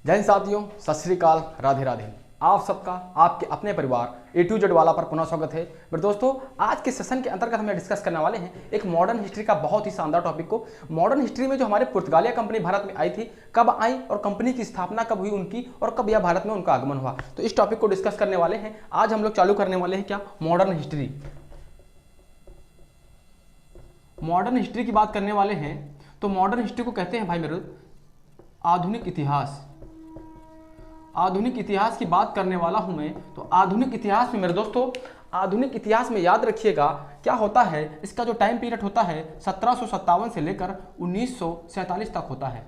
जय हिंद साथियों, सत श्री अकाल, राधे राधे। आप सबका आपके अपने परिवार A to Z वाला पर पुनः स्वागत है। मेरे दोस्तों, आज के सेशन के अंतर्गत हम डिस्कस करने वाले हैं एक मॉडर्न हिस्ट्री का बहुत ही शानदार टॉपिक को। मॉडर्न हिस्ट्री में जो हमारे पुर्तगालिया कंपनी भारत में आई थी, कब आई और कंपनी की स्थापना कब हुई उनकी, और कब यह भारत में उनका आगमन हुआ, तो इस टॉपिक को डिस्कस करने वाले हैं। आज हम लोग चालू करने वाले हैं क्या, मॉडर्न हिस्ट्री। मॉडर्न हिस्ट्री की बात करने वाले हैं तो मॉडर्न हिस्ट्री को कहते हैं भाई मेरे आधुनिक इतिहास। आधुनिक इतिहास की बात करने वाला हूं मैं। तो आधुनिक इतिहास में मेरे दोस्तों, आधुनिक इतिहास में याद रखिएगा क्या होता है, इसका जो टाइम पीरियड होता है 1757 से लेकर 1947 तक होता है।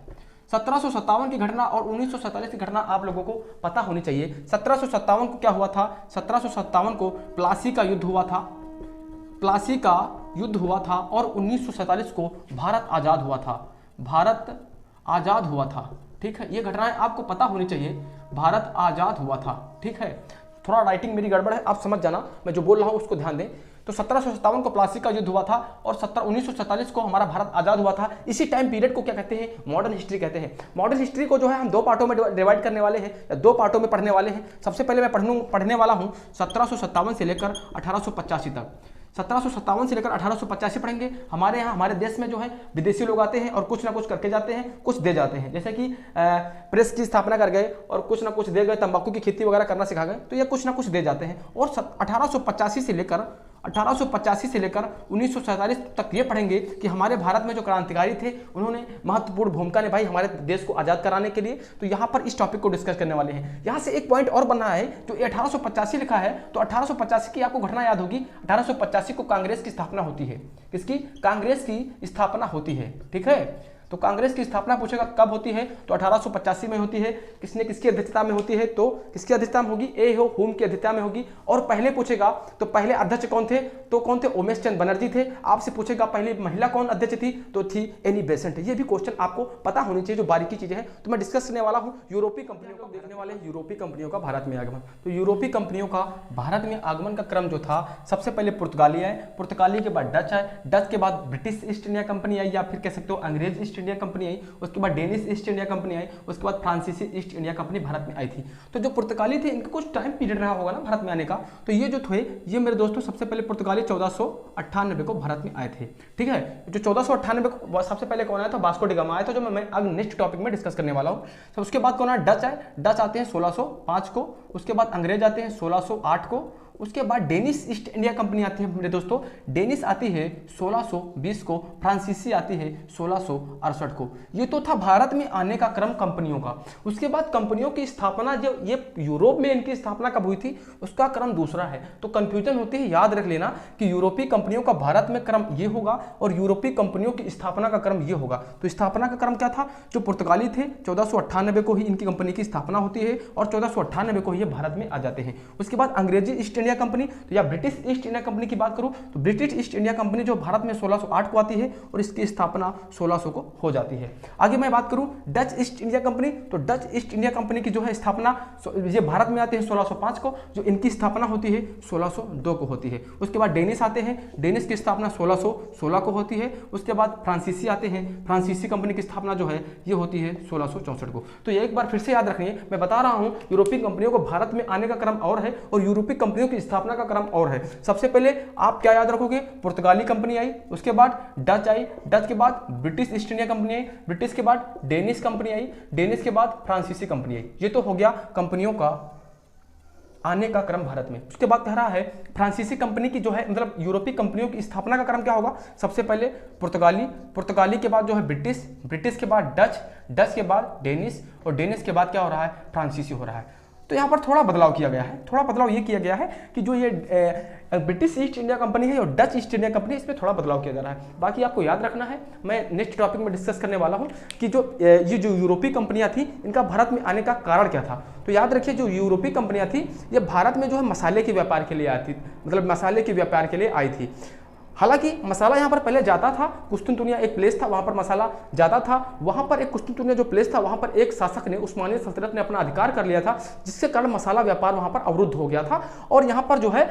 1757 की घटना और 1947 की घटना आप लोगों को पता होनी चाहिए। 1757 को क्या हुआ था, 1757 को प्लासी का युद्ध हुआ था। प्लासी का युद्ध हुआ था और 1947 को भारत आज़ाद हुआ था। भारत आज़ाद हुआ था, ठीक है। ये घटनाएं आपको पता होनी चाहिए। भारत आज़ाद हुआ था, ठीक है। थोड़ा राइटिंग मेरी गड़बड़ है, आप समझ जाना, मैं जो बोल रहा हूँ उसको ध्यान दें। तो 1757 को प्लासी का युद्ध हुआ था और 1947 को हमारा भारत आज़ाद हुआ था। इसी टाइम पीरियड को क्या कहते हैं, मॉडर्न हिस्ट्री कहते हैं। मॉडर्न हिस्ट्री को जो है हम दो पार्टों में डिवाइड करने वाले हैं, या दो पार्टों में पढ़ने वाले हैं। सबसे पहले मैं पढ़ने वाला हूँ 1757 से लेकर 1885 तक। 1757 से लेकर 1885 पढ़ेंगे। हमारे यहाँ हमारे देश में जो है विदेशी लोग आते हैं और कुछ ना कुछ करके जाते हैं, कुछ दे जाते हैं। जैसे कि प्रेस की स्थापना कर गए और कुछ ना कुछ दे गए, तंबाकू की खेती वगैरह करना सिखा गए, तो ये कुछ ना कुछ दे जाते हैं। और 1885 से लेकर 1947 तक ये पढ़ेंगे कि हमारे भारत में जो क्रांतिकारी थे उन्होंने महत्वपूर्ण भूमिका निभाई हमारे देश को आज़ाद कराने के लिए। तो यहाँ पर इस टॉपिक को डिस्कस करने वाले हैं। यहाँ से एक पॉइंट और बनना है, जो 1885 लिखा है तो 1885 की आपको घटना याद होगी। 1885 को कांग्रेस की स्थापना होती है। किसकी? कांग्रेस की स्थापना होती है, ठीक है। तो कांग्रेस की स्थापना पूछेगा कब होती है, तो 1885 में होती है। किसने किसकी अध्यक्षता में होती है, तो किसकी अध्यक्षता में होगी, ए हो होम की अध्यक्षता में होगी। और पहले पूछेगा तो पहले अध्यक्ष कौन थे, तो कौन थे, उमेश चंद बनर्जी थे। आपसे पूछेगा पहली महिला कौन अध्यक्ष थी, तो थी एनी बेसेंट। ये भी क्वेश्चन आपको पता होनी चाहिए, जो बारीकी चीजें हैं। तो मैं डिस्कस करने वाला हूँ यूरोपीय कंपनियों को देखने वाले, यूरोपीय कंपनियों का भारत में आगमन। तो यूरोपीय कंपनियों का भारत में आगमन का क्रम जो था, सबसे पहले पुर्तगाली आए, पुर्तगाली के बाद डच आए, डच के बाद ब्रिटिश ईस्ट इंडिया कंपनी आई, या फिर कह सकते हो अंग्रेज ईस्ट इंडिया कंपनी आई। उसके बाद डेनिश ईस्ट इंडिया कंपनी आई, उसके बाद फ्रांसीसी ईस्ट इंडिया कंपनी भारत में आई थी। तो जो पुर्तगाली थे इनका कुछ टाइम पीरियड रहा होगा ना भारत में आने का। तो ये जो थे, ये मेरे दोस्तों सबसे पहले पुर्तगाली 1498 को भारत में आए थे, ठीक है। जो 1498 को सबसे पहले कौन आया था, वास्को डी गामा आया था, जो मैं अब नेक्स्ट टॉपिक में डिस्कस करने वाला हूँ। तो उसके बाद कौन आया, डच आए। डच आते हैं 1605 को। उसके बाद अंग्रेज आते हैं 1608 को। उसके बाद डेनिश ईस्ट इंडिया कंपनी आती है मेरे दोस्तों, डेनिश आती है 1620 को। फ्रांसीसी आती है 1668 को। ये तो था भारत में आने का क्रम कंपनियों का। उसके बाद कंपनियों की स्थापना, जो ये यूरोप में इनकी स्थापना कब हुई थी, उसका क्रम दूसरा है। तो कंफ्यूजन होती है, याद रख लेना कि यूरोपीय कंपनियों का भारत में क्रम ये होगा और यूरोपीय कंपनियों की स्थापना का क्रम ये होगा। तो स्थापना का क्रम क्या था, जो पुर्तगाली थे 1498 को ही इनकी कंपनी की स्थापना होती है और 1498 को ये भारत में आ जाते हैं। उसके बाद अंग्रेजी ईस्ट इंडिया कंपनी, तो या ब्रिटिश ईस्ट इंडिया कंपनी की बात करूं तो ब्रिटिश ईस्ट इंडिया कंपनी जो भारत में 1608 को आती है और इसकी स्थापना 1600 को हो जाती है। आगे मैं बात करूं डच ईस्ट इंडिया कंपनी, तो डच ईस्ट इंडिया कंपनी की जो है स्थापना ये भारत में आते हैं 1605 को, जो इनकी स्थापना होती है 1602 को होती है। उसके बाद डेनिश आते हैं, डेनिश की स्थापना 1616 को होती है। उसके बाद फ्रांसीसी आते हैं, फ्रांसीसी कंपनी की स्थापना जो है ये होती है 1664 को। तो ये एक बार फिर से याद रखिए, मैं बता रहा हूं यूरोपीय कंपनियों को भारत में आने का क्रम और है और यूरोपीय कंपनियों की स्थापना का क्रम और है। सबसे पहले आप क्या याद रखोगे, पुर्तगाली कंपनी आई, उसके बाद डच आई, डच के बाद ब्रिटिश ईस्ट इंडिया कंपनी आई, ब्रिटिश के बाद डेनिश कंपनी आई, डेनिश के बाद फ्रांसीसी कंपनी आई। ये तो हो गया कंपनियों का आने का क्रम भारत में। उसके बाद कह रहा है फ्रांसीसी कंपनी की जो है, मतलब यूरोपीय कंपनियों की स्थापना का क्रम क्या होगा, सबसे पहले पुर्तगाली, पुर्तगाली के बाद जो है ब्रिटिश, ब्रिटिश के बाद डच, डच के बाद डेनिश, और डेनिश के बाद क्या हो रहा है, फ्रांसीसी हो रहा है। तो यहाँ पर थोड़ा बदलाव किया गया है। थोड़ा बदलाव ये किया गया है कि जो ये ब्रिटिश ईस्ट इंडिया कंपनी है और डच ईस्ट इंडिया कंपनी, इसमें थोड़ा बदलाव किया जा रहा है। बाकी आपको याद रखना है, मैं नेक्स्ट टॉपिक में डिस्कस करने वाला हूँ कि जो ये जो यूरोपीय कंपनियाँ थी इनका भारत में आने का कारण क्या था। तो याद रखिए, जो यूरोपीय कंपनियाँ थी ये भारत में जो है मसाले के व्यापार के लिए आई थी, मतलब मसाले के व्यापार के लिए आई थी। हालांकि मसाला यहाँ पर पहले जाता था, कुस्तुनतुनिया एक प्लेस था, वहाँ पर मसाला जाता था। वहाँ पर एक कुस्तुनतुनिया जो प्लेस था, वहाँ पर एक शासक ने, उस्मानिया सल्तनत ने अपना अधिकार कर लिया था, जिसके कारण मसाला व्यापार वहाँ पर अवरुद्ध हो गया था। और यहाँ पर जो है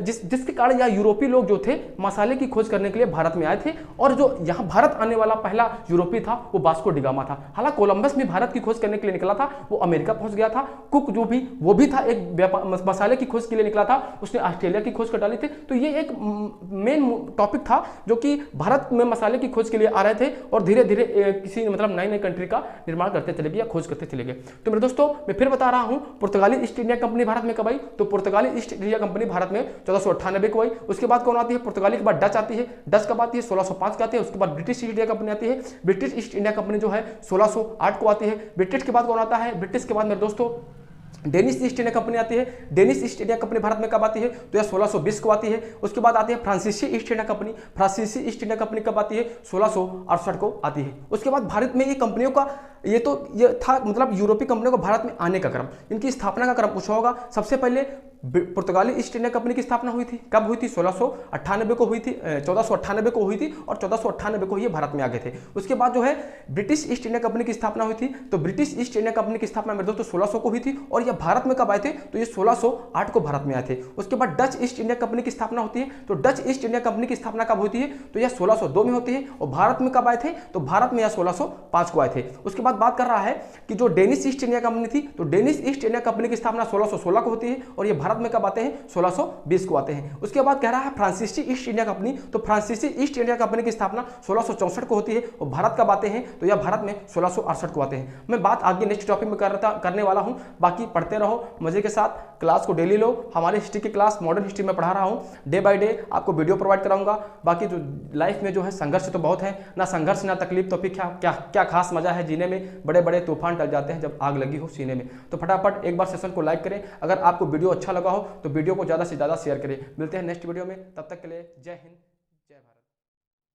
जिसके कारण यहाँ यूरोपीय लोग जो थे मसाले की खोज करने के लिए भारत में आए थे। और जो यहाँ भारत आने वाला पहला यूरोपीय था वो वास्को डिगामा था। हालांकि कोलंबस भी भारत की खोज करने के लिए निकला था, वो अमेरिका पहुंच गया था। कुक जो भी वो भी था एक मसाले की खोज के लिए निकला था, उसने ऑस्ट्रेलिया की खोज कर डाली थी। तो ये एक मेन टॉपिक था जो कि भारत में मसाले की खोज के लिए आ रहे थे और धीरे धीरे किसी मतलब नई नई कंट्री का निर्माण करते चले गए या खोज करते चले गए। तो मेरे दोस्तों मैं फिर बता रहा हूं, पुर्तगाली ईस्ट इंडिया कंपनी भारत में कब आई? तो पुर्तगाली ईस्ट इंडिया कंपनी भारत में 1498 को आई। उसके बाद कौन आती है? पुर्तगाली के बाद डच आती है। डच कब आती है? 1605 को आती है। उसके बाद ब्रिटिश ईस्ट इंडिया कंपनी आती है। ब्रिटिश ईस्ट इंडिया कंपनी जो है 1608 को आती है। ब्रिटिश के बाद कौन आता है? ब्रिटिश के बाद मेरे दोस्तों डेनिश ईस्ट इंडिया कंपनी आती है। Danish east India company Bharat में कब आती है? तो यह 1620 को आती है। उसके बाद आती है फ्रांसीसी ईस्ट इंडिया कंपनी। फ्रांसीसी ईस्ट इंडिया कंपनी कब आती है? 1668 को आती है। उसके बाद भारत में ये कंपनियों का ये था मतलब यूरोपीय कंपनियों को भारत में आने का क्रम, इनकी स्थापना का क्रम पूछा होगा। सबसे पहले पुर्तगाली ईस्ट इंडिया कंपनी की स्थापना हुई थी, कब हुई थी? 1698 को हुई थी, 1498 को हुई थी और 1498 को ये भारत में आ गए थे। उसके बाद जो है ब्रिटिश ईस्ट इंडिया कंपनी की स्थापना हुई थी। तो ब्रिटिश ईस्ट इंडिया कंपनी की स्थापना मेरे दोस्तों 1600 को हुई थी और ये भारत में कब आए थे? तो ये 1608 को भारत में आए थे। उसके बाद डच ईस्ट इंडिया कंपनी की स्थापना होती है। तो डच ईस्ट इंडिया कंपनी की स्थापना कब होती है? तो यह 1602 में होती है। और भारत में कब आए थे? तो भारत में यह 1605 को आए थे। उसके बाद बात कर रहा है कि जो डेनिश ईस्ट इंडिया कंपनी थी, तो डेनिश ईस्ट इंडिया कंपनी की स्थापना 1616 को होती है और ये भारत में कब आते हैं? 1620 को आते हैं। उसके बाद कह रहा है फ्रांसीसी ईस्ट इंडिया कंपनी, तो फ्रांसीसी ईस्ट इंडिया कंपनी की स्थापना 1664 को होती है और भारत कब आते हैं? तो यह भारत में 1668 को आते हैं। मैं बात आगे नेक्स्ट टॉपिक में करने वाला हूं। बाकी पढ़ते रहो मजे के साथ, क्लास को डेली लो। हमारे हिस्ट्री की क्लास मॉडर्न हिस्ट्री में पढ़ा रहा हूं, डे बाय डे आपको वीडियो प्रोवाइड कराऊंगा। बाकी जो लाइफ में जो है संघर्ष तो बहुत है, ना संघर्ष ना तकलीफ, तो फिर क्या खास मजा है जीने में। बड़े बड़े तूफान टल जाते हैं जब आग लगी हो सीने में। तो फटाफट एक बार सेशन को लाइक करें। अगर आपको वीडियो अच्छा लगा हो तो वीडियो को ज़्यादा से ज़्यादा शेयर करें। मिलते हैं नेक्स्ट वीडियो में, तब तक के लिए जय हिंद।